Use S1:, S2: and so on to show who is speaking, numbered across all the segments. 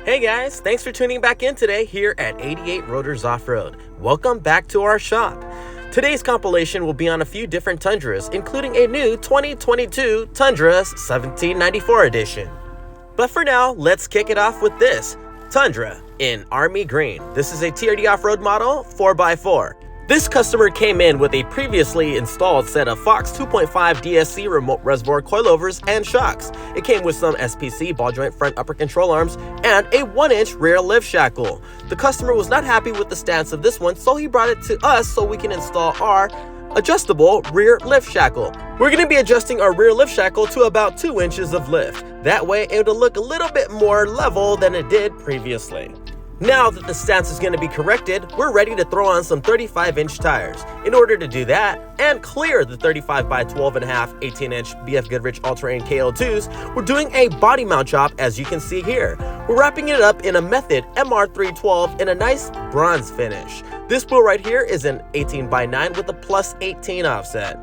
S1: Hey guys, thanks for tuning back in today here at 88 Rotors Off-Road. Welcome back to our shop. Today's compilation will be on a few different Tundras, including a new 2022 Tundra 1794 edition. But for now, let's kick it off with this Tundra in Army Green. This is a TRD off-road model 4x4. This customer came in with a previously installed set of Fox 2.5 DSC remote reservoir coilovers and shocks. It came with some SPC ball joint front upper control arms and a 1-inch rear lift shackle. The customer was not happy with the stance of this one, so he brought it to us so we can install our adjustable rear lift shackle. We're going to be adjusting our rear lift shackle to about 2 inches of lift. That way it'll look a little bit more level than it did previously. Now that the stance is going to be corrected, we're ready to throw on some 35-inch tires. In order to do that and clear the 35 by 12.5 18-inch BF Goodrich all-terrain KO2s, we're doing a body mount job as you can see here. We're wrapping it up in a Method MR312 in a nice bronze finish. This wheel right here is an 18 by 9 with a plus 18 offset.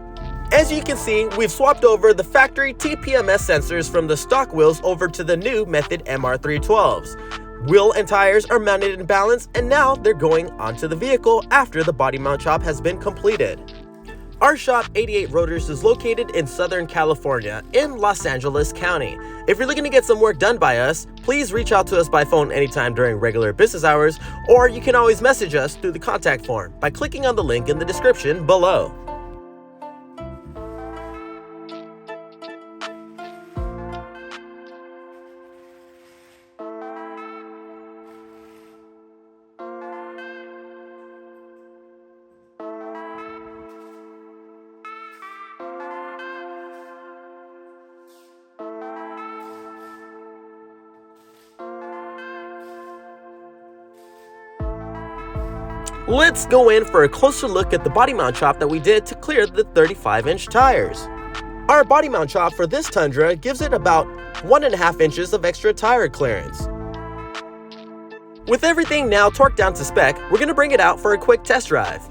S1: As you can see, we've swapped over the factory TPMS sensors from the stock wheels over to the new Method MR312s. Wheel and tires are mounted in balance, and now they're going onto the vehicle after the body mount job has been completed. Our shop, 88 Rotors, is located in Southern California in Los Angeles County. If you're looking to get some work done by us, please reach out to us by phone anytime during regular business hours, or you can always message us through the contact form by clicking on the link in the description below. Let's go in for a closer look at the body mount chop that we did to clear the 35-inch tires. Our body mount chop for this Tundra gives it about 1.5 inches of extra tire clearance. With everything now torqued down to spec, we're going to bring it out for a quick test drive.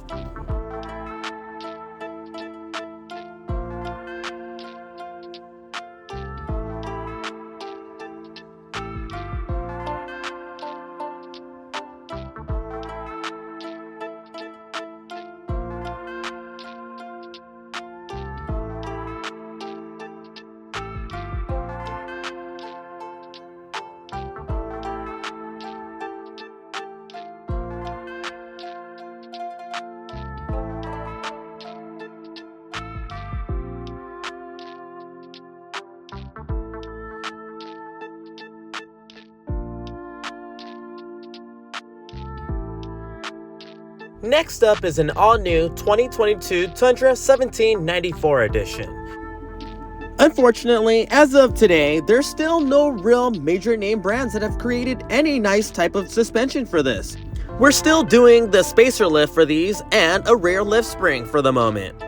S1: Next up is an all-new 2022 Tundra 1794 edition. Unfortunately, as of today, there's still no real major name brands that have created any nice type of suspension for this. We're still doing the spacer lift for these and a rear lift spring for the moment.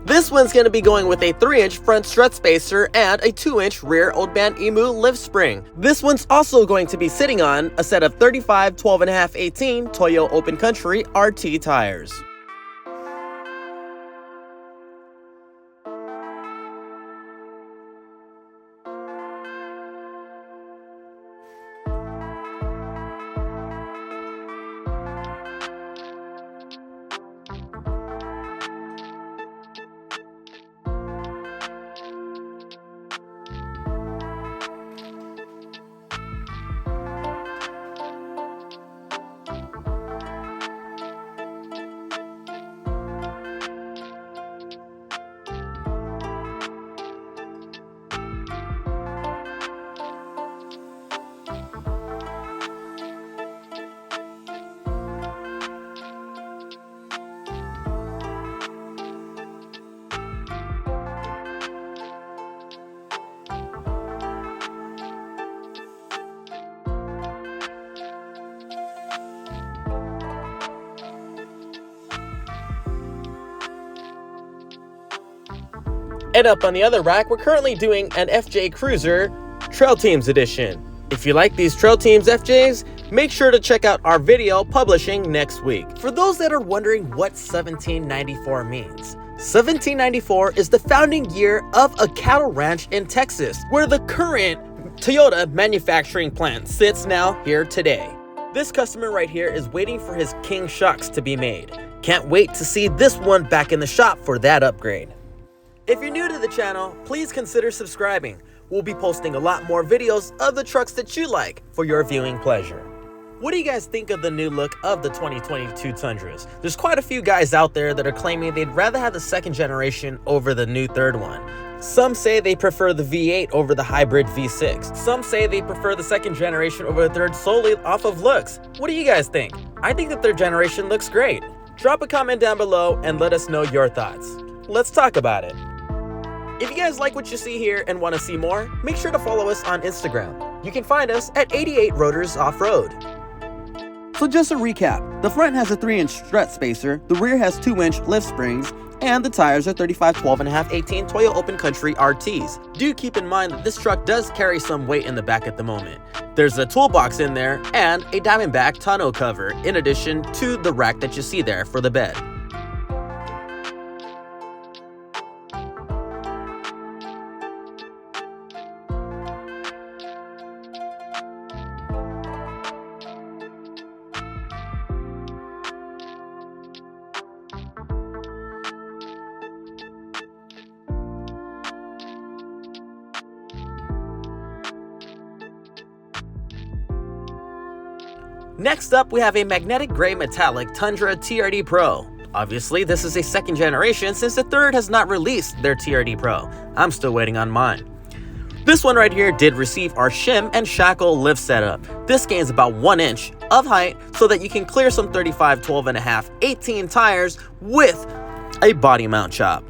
S1: This one's going to be going with a 3-inch front strut spacer and a 2-inch rear old band emu lift spring. This one's also going to be sitting on a set of 35 12.5 18 Toyo Open Country RT tires. And up on the other rack, we're currently doing an FJ Cruiser Trail Teams edition. If you like these Trail Teams FJs, make sure to check out our video publishing next week. For those that are wondering what 1794 means, 1794 is the founding year of a cattle ranch in Texas, where the current Toyota manufacturing plant sits now here today. This customer right here is waiting for his King shocks to be made. Can't wait to see this one back in the shop for that upgrade. If you're new to the channel, please consider subscribing. We'll be posting a lot more videos of the trucks that you like for your viewing pleasure. What do you guys think of the new look of the 2022 Tundras? There's quite a few guys out there that are claiming they'd rather have the second generation over the new third one. Some say they prefer the V8 over the hybrid V6. Some say they prefer the second generation over the third solely off of looks. What do you guys think? I think the third generation looks great. Drop a comment down below and let us know your thoughts. Let's talk about it. If you guys like what you see here and want to see more, make sure to follow us on Instagram. You can find us at 88 Rotors Off-Road.
S2: So just a recap, the front has a 3-inch strut spacer, the rear has 2-inch lift springs, and the tires are 35
S1: 12.5/18 Toyo Open Country RTs. Do keep in mind that this truck does carry some weight in the back at the moment. There's a toolbox in there and a Diamondback tonneau cover in addition to the rack that you see there for the bed. Next up, we have a magnetic gray metallic Tundra TRD Pro. Obviously, this is a second generation since the third has not released their TRD Pro. I'm still waiting on mine. This one right here did receive our shim and shackle lift setup. This gains about 1 inch of height so that you can clear some 35 12.5/18 tires with a body mount chop.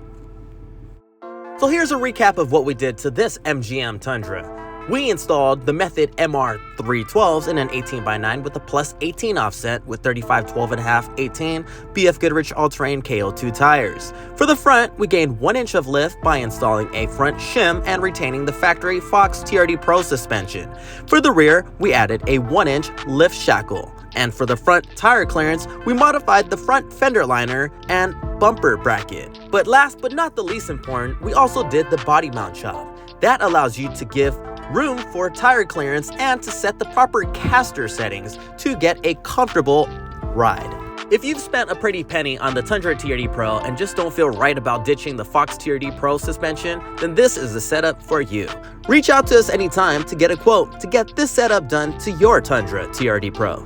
S1: So here's a recap of what we did to this MGM Tundra. We installed the Method MR312s in an 18x9 with a plus 18 offset with 35 12.5/18 BF Goodrich all-terrain KO2 tires. For the front, we gained 1 inch of lift by installing a front shim and retaining the factory Fox TRD Pro suspension. For the rear, we added a 1-inch lift shackle. And for the front tire clearance, we modified the front fender liner and bumper bracket. But last but not the least important, we also did the body mount chop. That allows you to give room for tire clearance and to set the proper caster settings to get a comfortable ride. If you've spent a pretty penny on the Tundra TRD Pro and just don't feel right about ditching the Fox TRD Pro suspension, then this is the setup for you. Reach out to us anytime to get a quote to get this setup done to your Tundra TRD Pro.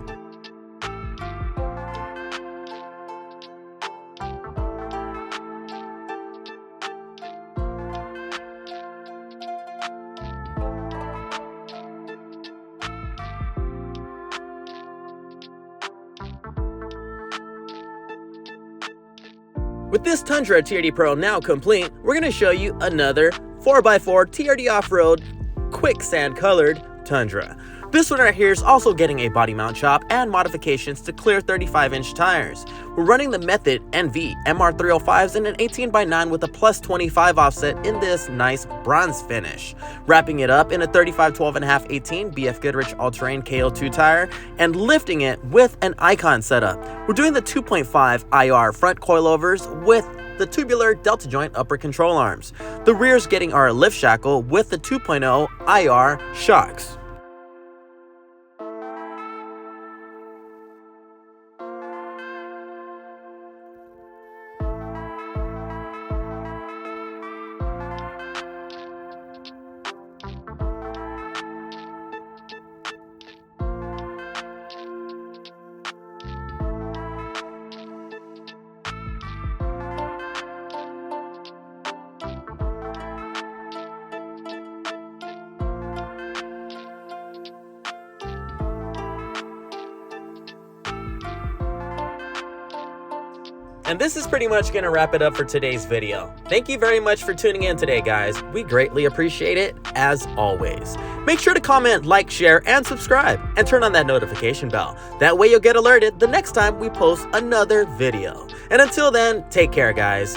S1: With this Tundra TRD Pro now complete, we're going to show you another 4x4 TRD Off-Road Quicksand colored Tundra. This one right here is also getting a body mount chop and modifications to clear 35-inch tires. We're running the Method NV MR305s in an 18x9 with a plus 25 offset in this nice bronze finish. Wrapping it up in a 35 12.5/18 BF Goodrich all-terrain KO2 tire and lifting it with an Icon setup. We're doing the 2.5 IR front coilovers with the tubular delta joint upper control arms. The rear's getting our lift shackle with the 2.0 IR shocks. And this is pretty much going to wrap it up for today's video. Thank you very much for tuning in today, guys. We greatly appreciate it, as always. Make sure to comment, like, share, and subscribe, and turn on that notification bell. That way you'll get alerted the next time we post another video. And until then, take care, guys.